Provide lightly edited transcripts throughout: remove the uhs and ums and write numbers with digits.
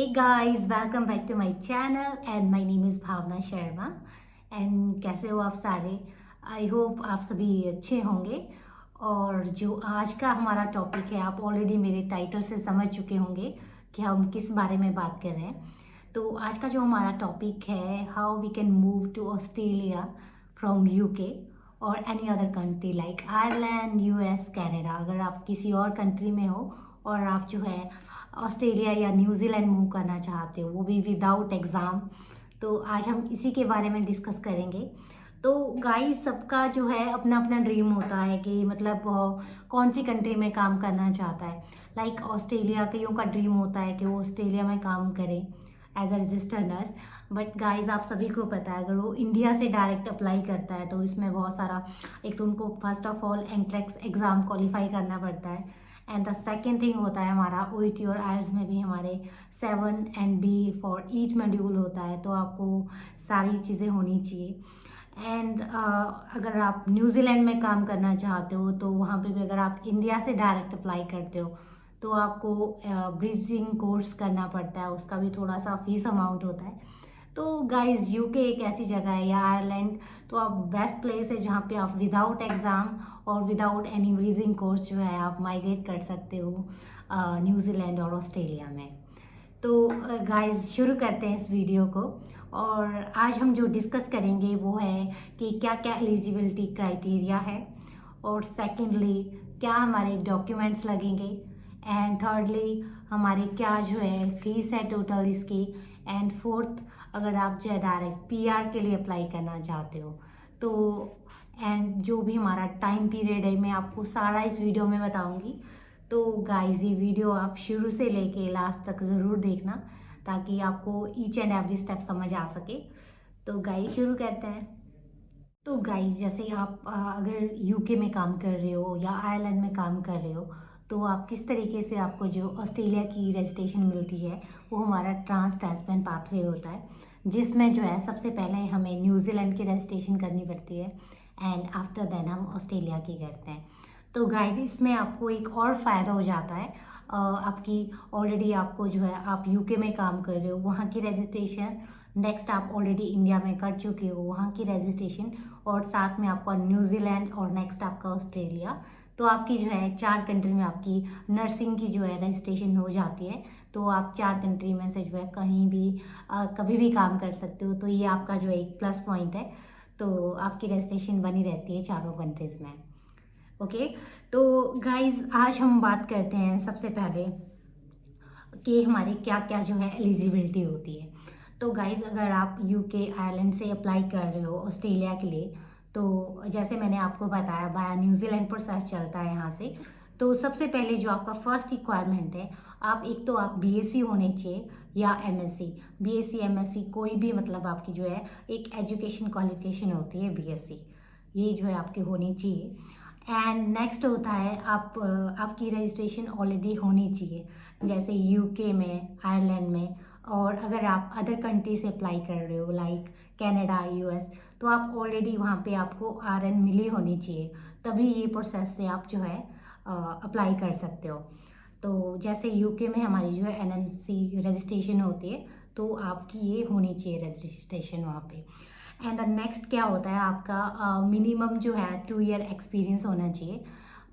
Hey guys, welcome back to my channel and my name is Bhavna Sharma and कैसे हो आप सारे। आई होप आप सभी अच्छे होंगे। और जो आज का हमारा टॉपिक है आप ऑलरेडी मेरे टाइटल से समझ चुके होंगे कि हम किस बारे में बात कर रहे हैं। तो आज का जो हमारा टॉपिक है how we can move to Australia from UK और any other country like Ireland, US, Canada. अगर आप किसी और कंट्री में हो और आप जो है ऑस्ट्रेलिया या न्यूजीलैंड मूव करना चाहते हो, वो भी विदाउट एग्ज़ाम, तो आज हम इसी के बारे में डिस्कस करेंगे। तो गाइस, सबका जो है अपना अपना ड्रीम होता है कि मतलब कौन सी कंट्री में काम करना चाहता है। लाइक ऑस्ट्रेलिया, कईयों का ड्रीम होता है कि वो ऑस्ट्रेलिया में काम करें as a registered nurse. But guys, आप सभी को पता है अगर वो इंडिया से डायरेक्ट अप्लाई करता है तो इसमें बहुत सारा, एक तो उनको first of all entrance exam qualify करना पड़ता है एंड द सेकेंड थिंग होता है हमारा ओईटी और आइल्स में भी हमारे 7 and B for each module होता है। तो आपको सारी चीज़ें होनी चाहिए। एंड अगर आप न्यूजीलैंड में काम करना चाहते हो तो वहाँ पे भी अगर आप इंडिया से डायरेक्ट अप्लाई करते हो तो आपको ब्रिजिंग कोर्स करना पड़ता है, उसका भी थोड़ा सा फीस अमाउंट होता है। तो गाइस, यूके एक ऐसी जगह है या आयरलैंड, तो आप बेस्ट प्लेस है जहाँ पे आप विदाउट एग्ज़ाम और विदाउट एनी ब्रीजिंग कोर्स जो है आप माइग्रेट कर सकते हो न्यूजीलैंड और ऑस्ट्रेलिया में। तो गाइस, शुरू करते हैं इस वीडियो को। और आज हम जो डिस्कस करेंगे वो है कि क्या क्या एलिजिबिलिटी क्राइटेरिया है, और सेकेंडली क्या हमारे डॉक्यूमेंट्स लगेंगे, एंड थर्डली हमारी क्या जो है फीस है टोटल इसकी, एंड फोर्थ अगर आप जो है डायरेक्ट पीआर के लिए अप्लाई करना चाहते हो तो, एंड जो भी हमारा टाइम पीरियड है मैं आपको सारा इस वीडियो में बताऊंगी। तो गाइस, ये वीडियो आप शुरू से लेके लास्ट तक ज़रूर देखना ताकि आपको ईच एंड एवरी स्टेप समझ आ सके। तो गाइस, शुरू करते हैं। तो गाइस, जैसे आप अगर यूके में काम कर रहे हो या आयरलैंड में काम कर रहे हो तो आप किस तरीके से आपको जो ऑस्ट्रेलिया की रजिस्ट्रेशन मिलती है वो हमारा ट्रांसपेरेंट पाथवे होता है, जिसमें जो है सबसे पहले हमें न्यूजीलैंड की रजिस्ट्रेशन करनी पड़ती है एंड आफ्टर देन हम ऑस्ट्रेलिया की करते हैं। तो गाइस, इसमें आपको एक और फ़ायदा हो जाता है। आपकी ऑलरेडी आपको जो है आप यूके में काम कर रहे हो वहाँ की रजिस्ट्रेशन, नेक्स्ट आप ऑलरेडी इंडिया में कर चुके हो वहाँ की रजिस्ट्रेशन, और साथ में आपका न्यूजीलैंड और नेक्स्ट आपका ऑस्ट्रेलिया। तो आपकी जो है 4 कंट्री में आपकी नर्सिंग की जो है रजिस्ट्रेशन हो जाती है। तो आप 4 कंट्री में से जो है कहीं भी कभी भी काम कर सकते हो। तो ये आपका जो है एक प्लस पॉइंट है। तो आपकी रजिस्ट्रेशन बनी रहती है चारों कंट्रीज़ में। ओके। तो गाइज, आज हम बात करते हैं सबसे पहले कि हमारी क्या क्या जो है एलिजिबिलिटी होती है। तो गाइज, अगर आप यूके आयरलैंड से अप्लाई कर रहे हो ऑस्ट्रेलिया के लिए तो जैसे मैंने आपको बताया बाया न्यूजीलैंड प्रोसेस चलता है यहाँ से। तो सबसे पहले जो आपका फर्स्ट रिक्वायरमेंट है, आप एक तो आप बीएससी होने चाहिए या एमएससी। बीएससी एमएससी कोई भी, मतलब आपकी जो है एक एजुकेशन क्वालिफिकेशन होती है बीएससी, ये जो है आपकी होनी चाहिए। एंड नेक्स्ट होता है आपकी रजिस्ट्रेशन ऑलरेडी होनी चाहिए, जैसे यूके में, आयरलैंड में, और अगर आप अदर कंट्री से अप्लाई कर रहे हो लाइक कनाडा, यूएस, तो आप ऑलरेडी वहाँ पे आपको आरएन मिली होनी चाहिए, तभी ये प्रोसेस से आप जो है अप्लाई कर सकते हो। तो जैसे यूके में हमारी जो है एनएमसी रजिस्ट्रेशन होती है तो आपकी ये होनी चाहिए रजिस्ट्रेशन वहाँ पे। एंड द नेक्स्ट क्या होता है आपका मिनिमम जो है 2 ईयर एक्सपीरियंस होना चाहिए।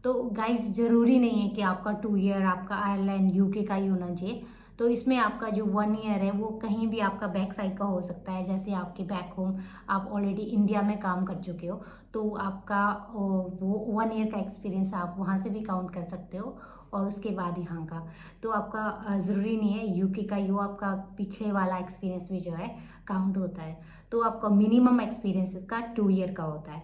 तो गाइस, ज़रूरी नहीं है कि आपका 2 ईयर आपका आयरलैंड यूके का ही होना चाहिए। तो इसमें आपका जो 1 ईयर है वो कहीं भी आपका बैक साइड का हो सकता है, जैसे आपके बैक होम आप ऑलरेडी इंडिया में काम कर चुके हो तो आपका वो 1 ईयर का एक्सपीरियंस आप वहाँ से भी काउंट कर सकते हो, और उसके बाद यहाँ का। तो आपका ज़रूरी नहीं है यूके का ही हो, आपका पिछले वाला एक्सपीरियंस भी जो है काउंट होता है। तो आपका मिनिमम एक्सपीरियंस इसका 2 ईयर का होता है।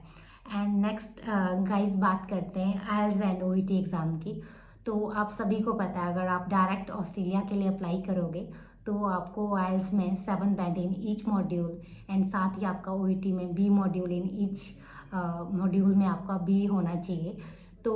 एंड नेक्स्ट गाइस, बात करते हैं आइल्स एंड ओईटी एग्ज़ाम की। तो आप सभी को पता है अगर आप डायरेक्ट ऑस्ट्रेलिया के लिए अप्लाई करोगे तो आपको आइल्स में 7 band in each module, and साथ ही आपका ओईटी में B module in each module में आपका बी होना चाहिए। तो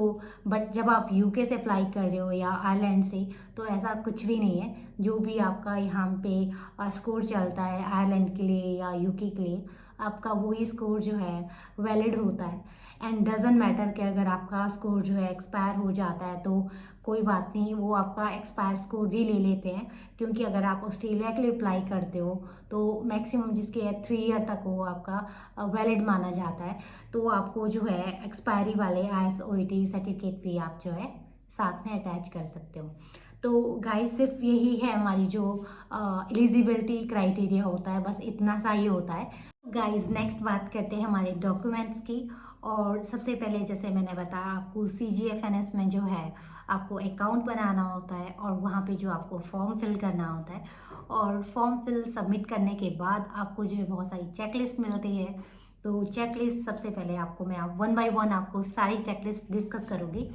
बट जब आप यूके से अप्लाई कर रहे हो या आयरलैंड से तो ऐसा कुछ भी नहीं है। जो भी आपका यहाँ पे स्कोर चलता है आयरलैंड के लिए या यूके के लिए, आपका वही स्कोर जो है वैलिड होता है। एंड डजेंट मैटर कि अगर आपका स्कोर जो है एक्सपायर हो जाता है तो कोई बात नहीं, वो आपका एक्सपायर स्कोर भी ले लेते हैं, क्योंकि अगर आप ऑस्ट्रेलिया के लिए अप्लाई करते हो तो मैक्सिमम जिसके 3 ईयर तक वो आपका वैलिड माना जाता है। तो आपको जो है एक्सपायरी वाले IELTS OET सर्टिफिकेट भी आप जो है साथ में अटैच कर सकते हो। तो गाइस सिर्फ यही है हमारी जो एलिजिबिलिटी क्राइटेरिया होता है, बस इतना सा ही होता है। गाइस नेक्स्ट बात करते हैं हमारे डॉक्यूमेंट्स की। और सबसे पहले जैसे मैंने बताया, आपको CGFNS में जो है आपको अकाउंट बनाना होता है और वहाँ पे जो आपको फॉर्म फिल करना होता है। और फॉर्म फिल सबमिट करने के बाद आपको जो है बहुत सारी चेकलिस्ट मिलती है। तो चेकलिस्ट सबसे पहले आपको मैं वन बाय वन आपको सारी चेकलिस्ट डिस्कस करूँगी।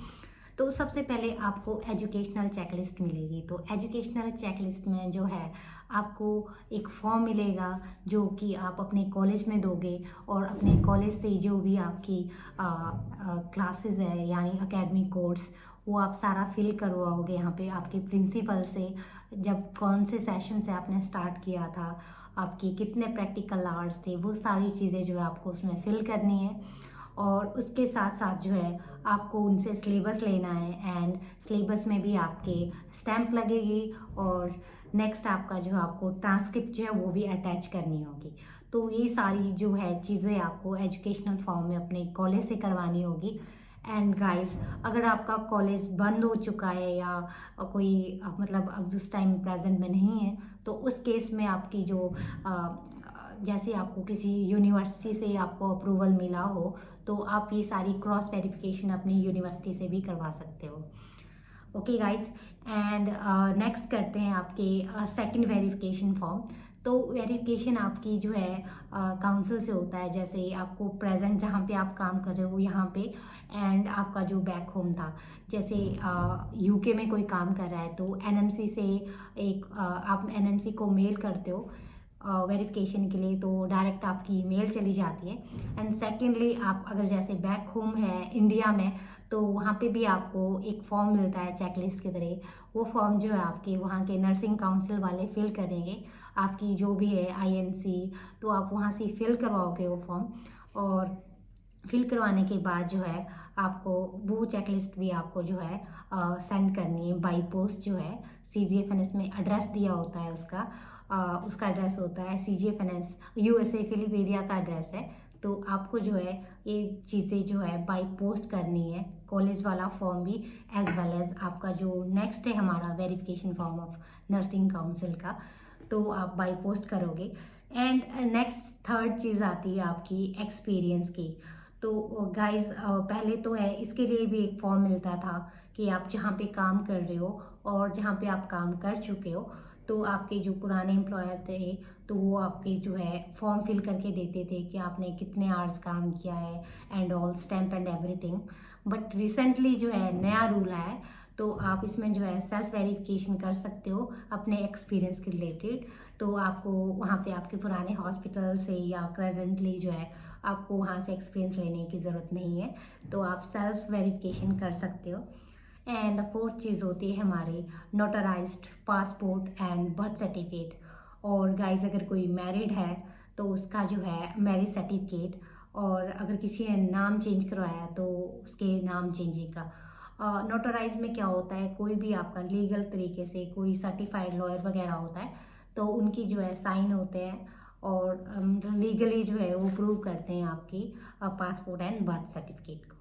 तो सबसे पहले आपको एजुकेशनल चेकलिस्ट मिलेगी। तो एजुकेशनल चेकलिस्ट में जो है आपको एक फॉर्म मिलेगा जो कि आप अपने कॉलेज में दोगे, और अपने कॉलेज से जो भी आपकी क्लासेस है यानी एकेडमिक कोर्स, वो आप सारा फिल करवाओगे यहाँ पे आपके प्रिंसिपल से। जब कौन से सेशन से आपने स्टार्ट किया था, आपके कितने प्रैक्टिकल आवर्स थे, वो सारी चीज़ें जो है आपको उसमें फिल करनी है। और उसके साथ साथ जो है आपको उनसे सिलेबस लेना है, एंड सिलेबस में भी आपके स्टैंप लगेगी। और नेक्स्ट आपका जो आपको ट्रांसक्रिप्ट जो है वो भी अटैच करनी होगी। तो ये सारी जो है चीज़ें आपको एजुकेशनल फॉर्म में अपने कॉलेज से करवानी होगी। एंड गाइस, अगर आपका कॉलेज बंद हो चुका है या कोई मतलब अब उस टाइम प्रेजेंट में नहीं है, तो उस केस में आपकी जो जैसे आपको किसी यूनिवर्सिटी से आपको अप्रूवल मिला हो, तो आप ये सारी क्रॉस वेरिफिकेशन अपनी यूनिवर्सिटी से भी करवा सकते हो। ओके गाइस, एंड नेक्स्ट करते हैं आपके सेकंड वेरिफिकेशन फॉर्म। तो वेरिफिकेशन आपकी जो है काउंसिल से होता है। जैसे आपको प्रेजेंट जहाँ पे आप काम कर रहे हो यहाँ पे, एंड आपका जो बैक होम था, जैसे UK में कोई काम कर रहा है तो NMC से आप NMC को मेल करते हो वेरिफिकेशन के लिए, तो डायरेक्ट आपकी ईमेल चली जाती है। एंड सेकेंडली, आप अगर जैसे बैक होम है इंडिया में, तो वहाँ पे भी आपको एक फॉर्म मिलता है चेकलिस्ट की तरह। वो फॉर्म जो है आपके वहाँ के नर्सिंग काउंसिल वाले फिल करेंगे, आपकी जो भी है INC, तो आप वहाँ से फिल करवाओगे वो फॉर्म। और फिल करवाने के बाद जो है आपको वो चेकलिस्ट भी आपको जो है सेंड करनी है बाई पोस्ट। जो है CGFNS में एड्रेस दिया होता है उसका एड्रेस होता है CGFNS USA फिलिपेडिया का एड्रेस है। तो आपको जो है ये चीज़ें जो है बाई पोस्ट करनी है, कॉलेज वाला फॉर्म भी एज वेल एज आपका जो नेक्स्ट है हमारा verification form of nursing council का, तो आप बाई पोस्ट करोगे। एंड नेक्स्ट थर्ड चीज़ आती है आपकी एक्सपीरियंस की। तो गाइस पहले तो है इसके लिए भी एक फॉर्म मिलता था कि आप जहाँ पे काम कर रहे हो और जहाँ पे आप काम कर चुके हो, तो आपके जो पुराने एम्प्लॉयर थे तो वो आपके जो है फॉर्म फिल करके देते थे कि आपने कितने आवर्स काम किया है and all stamp and everything. But recently जो है नया रूल है, तो आप इसमें जो है सेल्फ वेरिफिकेशन कर सकते हो अपने एक्सपीरियंस के रिलेटेड। तो आपको वहाँ पे आपके पुराने हॉस्पिटल से या करेंटली जो है आपको वहाँ से एक्सपीरियंस लेने की ज़रूरत नहीं है, तो आप सेल्फ वेरिफिकेशन कर सकते हो। एंड द फोर्थ चीज़ होती है हमारी notarised passport and birth certificate. और गाइस अगर कोई मैरिड है तो उसका जो है मैरिज सर्टिफिकेट, और अगर किसी ने नाम चेंज करवाया तो उसके नाम चेंजिंग का। नोटराइज में क्या होता है, कोई भी आपका लीगल तरीके से कोई सर्टिफाइड लॉयर वगैरह होता है तो उनकी जो है साइन होते हैं, और लीगली जो है वो प्रूव करते हैं आपकी पासपोर्ट एंड बर्थ सर्टिफिकेट को।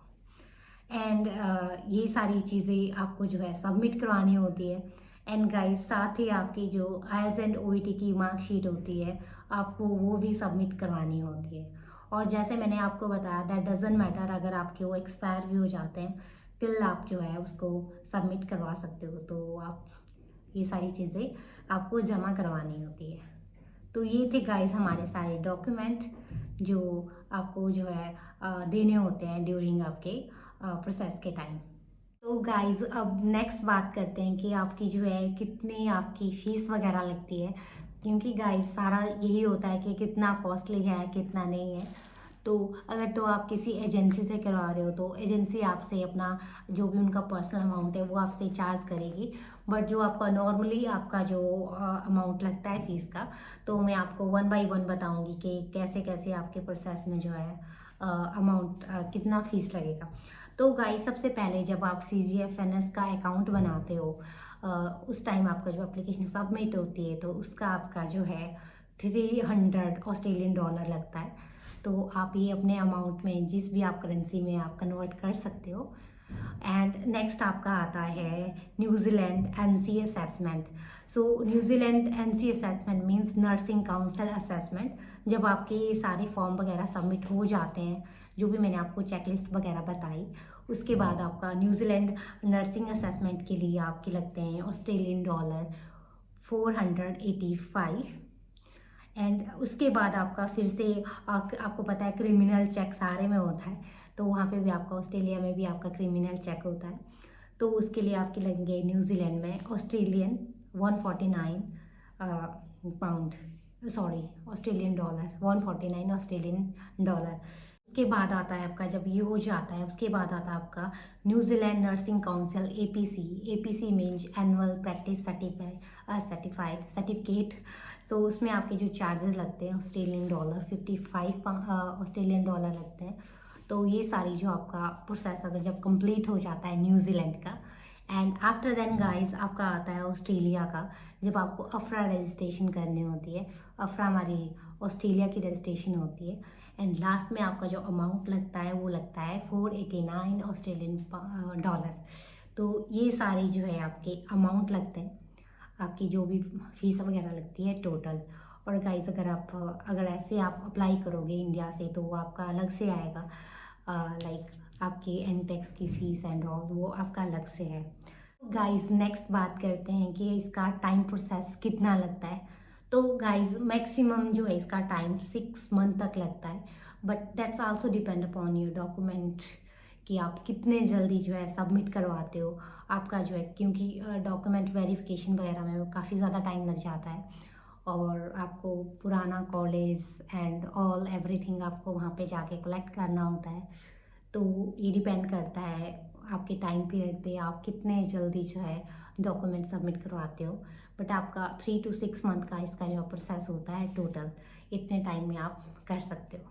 एंड ये सारी चीज़ें आपको जो है सबमिट करवानी होती है। एंड गाइस साथ ही आपकी जो IELTS एंड OET की मार्कशीट होती है आपको वो भी सबमिट करवानी होती है। और जैसे मैंने आपको बताया दैट डजेंट मैटर, अगर आपके वो एक्सपायर भी हो जाते हैं टिल आप जो है उसको सबमिट करवा सकते हो। तो आप ये सारी चीज़ें आपको जमा करवानी होती है। तो ये थे गाइस हमारे सारे डॉक्यूमेंट जो आपको जो है देने होते हैं ड्यूरिंग आपके प्रोसेस के टाइम। तो गाइस अब नेक्स्ट बात करते हैं कि आपकी जो है कितनी आपकी फ़ीस वगैरह लगती है, क्योंकि गाइस सारा यही होता है कि कितना कॉस्टली है कितना नहीं है। तो अगर तो आप किसी एजेंसी से करवा रहे हो तो एजेंसी आपसे अपना जो भी उनका पर्सनल अमाउंट है वो आपसे चार्ज करेगी। बट जो आपका नॉर्मली आपका जो अमाउंट लगता है फ़ीस का, तो मैं आपको वन बाय वन बताऊंगी कि कैसे कैसे आपके प्रोसेस में जो है अमाउंट कितना फ़ीस लगेगा। तो गाइस सबसे पहले जब आप CGFNS का अकाउंट बनाते हो उस टाइम आपका जो एप्लीकेशन सबमिट होती है तो उसका आपका जो है 300 ऑस्ट्रेलियन डॉलर लगता है। तो आप ये अपने अमाउंट में जिस भी आप करेंसी में आप कन्वर्ट कर सकते हो। एंड नेक्स्ट आपका आता है न्यूजीलैंड NC असेसमेंट। सो New Zealand NC assessment means nursing council assessment. जब आपके ये सारे फॉर्म वगैरह सबमिट हो जाते हैं, जो भी मैंने आपको चेकलिस्ट वगैरह बताई, उसके बाद आपका न्यूजीलैंड नर्सिंग असेसमेंट के लिए आपके लगते हैं ऑस्ट्रेलियन डॉलर 485। एंड उसके बाद आपका फिर से आपको पता है क्रिमिनल चेक सारे में होता है, तो वहाँ पे भी आपका ऑस्ट्रेलिया में भी आपका क्रिमिनल चेक होता है। तो उसके लिए आपके लगेंगे न्यूजीलैंड में Australian 149 pound, sorry Australian dollar 149 Australian dollar. उसके बाद आता है आपका, जब ये हो जाता है उसके बाद आता है आपका New Zealand nursing council APC means annual practice certified certificate. So उसमें आपके जो चार्जेस लगते हैं ऑस्ट्रेलियन डॉलर 55 ऑस्ट्रेलियन डॉलर लगते हैं। तो ये सारी जो आपका प्रोसेस अगर जब कंप्लीट हो जाता है न्यूजीलैंड का, एंड आफ्टर देन गाइस आपका आता है ऑस्ट्रेलिया का। जब आपको अफ्रा रजिस्ट्रेशन करनी होती है, अफ्रा हमारी ऑस्ट्रेलिया की रजिस्ट्रेशन होती है, एंड लास्ट में आपका जो अमाउंट लगता है वो लगता है 489 ऑस्ट्रेलियन डॉलर। तो ये सारी जो है आपके अमाउंट लगते हैं, आपकी जो भी फीस वगैरह लगती है टोटल। और गाइस अगर ऐसे आप अप्लाई करोगे इंडिया से तो वो आपका अलग से आएगा, लाइक आपकी एनटेक्स की फ़ीस एंड ऑल वो आपका अलग से है। गाइस नेक्स्ट बात करते हैं कि इसका टाइम प्रोसेस कितना लगता है। तो गाइस मैक्सिमम जो है इसका टाइम 6 मंथ तक लगता है, but that's also depend upon your document कि आप कितने जल्दी जो है सबमिट करवाते हो आपका जो है, क्योंकि डॉक्यूमेंट वेरिफिकेशन वगैरह में वो काफ़ी ज़्यादा टाइम लग जाता है, और आपको पुराना कॉलेज एंड ऑल एवरीथिंग आपको वहाँ पे जाके कलेक्ट करना होता है। तो ये डिपेंड करता है आपके टाइम पीरियड पे आप कितने जल्दी जो है डॉक्यूमेंट सबमिट करवाते हो। बट आपका 3 to 6 मंथ का इसका जो प्रोसेस होता है टोटल, इतने टाइम में आप कर सकते हो।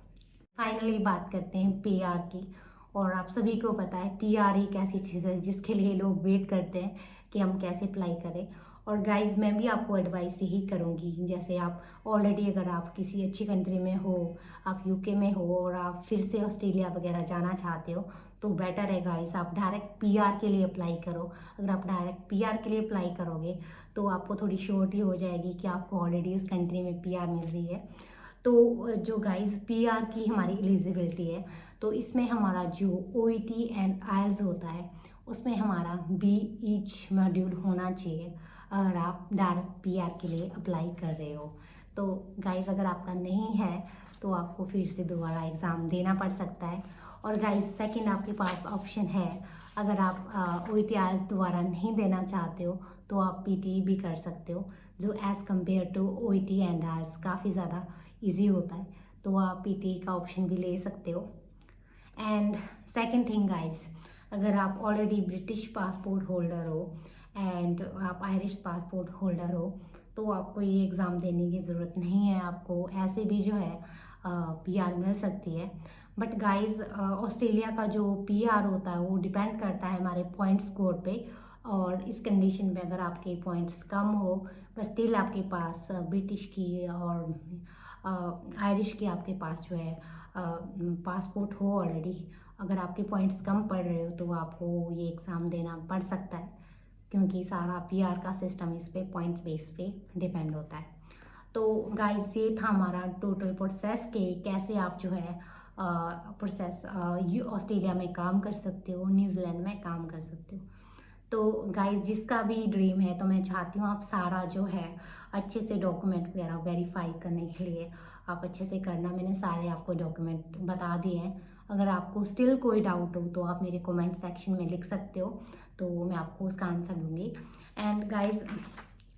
फाइनली बात करते हैं PR की। और आप सभी को पता है PR एक ऐसी चीज़ है जिसके लिए लोग वेट करते हैं कि हम कैसे अप्लाई करें। और गाइज मैं भी आपको एडवाइस यही करूँगी, जैसे आप ऑलरेडी अगर आप किसी अच्छी कंट्री में हो, आप UK में हो और आप फिर से ऑस्ट्रेलिया वगैरह जाना चाहते हो, तो बेटर है गाइस आप डायरेक्ट PR के लिए अप्लाई करो। अगर आप डायरेक्ट PR के लिए अप्लाई करोगे तो आपको थोड़ी श्योरिटी हो जाएगी कि आपको ऑलरेडी उस कंट्री में PR मिल रही है। तो जो गाइस PR की हमारी एलिजिबिलिटी है, तो इसमें हमारा जो OET एंड IELTS होता है उसमें हमारा B ईच मॉड्यूल होना चाहिए अगर आप डायरेक्ट PR के लिए अप्लाई कर रहे हो। तो गाइस अगर आपका नहीं है तो आपको फिर से दोबारा एग्ज़ाम देना पड़ सकता है। और गाइस सेकंड आपके पास ऑप्शन है, अगर आप OET IELTS दोबारा नहीं देना चाहते हो तो आप PTE भी कर सकते हो, जो as compare to OET and IELTS काफ़ी ज़्यादा ईजी होता है, तो आप PTE का ऑप्शन भी ले सकते हो। एंड सेकंड थिंग गाइस, अगर आप ऑलरेडी ब्रिटिश पासपोर्ट होल्डर हो एंड आप आयरिश पासपोर्ट होल्डर हो तो आपको ये एग्ज़ाम देने की ज़रूरत नहीं है, आपको ऐसे भी जो है PR मिल सकती है। बट गाइस ऑस्ट्रेलिया का जो PR होता है वो डिपेंड करता है हमारे पॉइंट स्कोर पे, और इस कंडीशन में अगर आपके पॉइंट्स कम हो बट स्टिल आपके पास ब्रिटिश की और आयरिश की आपके पास जो है पासपोर्ट हो ऑलरेडी, अगर आपके पॉइंट्स कम पड़ रहे हो तो आपको ये एग्ज़ाम देना पड़ सकता है, क्योंकि सारा PR का सिस्टम इस पे पॉइंट्स बेस पे डिपेंड होता है। तो गाइस ये था हमारा टोटल प्रोसेस के कैसे आप जो है प्रोसेस ऑस्ट्रेलिया में काम कर सकते हो, न्यूजीलैंड में काम कर सकते हो। तो गाइस जिसका भी ड्रीम है, तो मैं चाहती हूँ आप सारा जो है अच्छे से डॉक्यूमेंट वगैरह वेरीफाई करने के लिए आप अच्छे से करना। मैंने सारे आपको डॉक्यूमेंट बता दिए हैं। अगर आपको स्टिल कोई डाउट हो तो आप मेरे कमेंट सेक्शन में लिख सकते हो, तो मैं आपको उसका आंसर दूंगी। एंड गाइस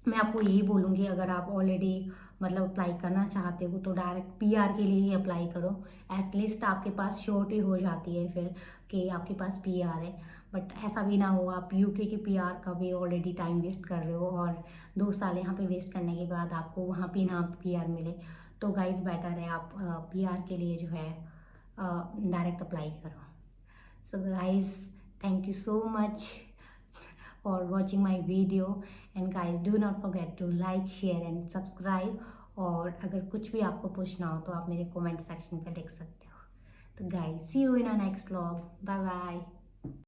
मैं आपको यही बोलूँगी, अगर आप ऑलरेडी मतलब अप्लाई करना चाहते हो तो डायरेक्ट PR के लिए ही अप्लाई करो। एटलीस्ट आपके पास श्योरिटी हो जाती है फिर कि आपके पास PR है। बट ऐसा भी ना हो आप UK के PR का भी ऑलरेडी टाइम वेस्ट कर रहे हो और 2 साल यहाँ पे वेस्ट करने के बाद आपको वहाँ पे ना PR मिले। तो गाइस बेटर है आप PR के लिए जो है डायरेक्ट अप्लाई करो। So guys, thank you so much for watching my video, and guys do not forget to like, share and subscribe. और अगर कुछ भी आपको पूछना हो तो आप मेरे कमेंट सेक्शन पे लिख सकते हो. तो guys, see you in our next vlog. Bye bye.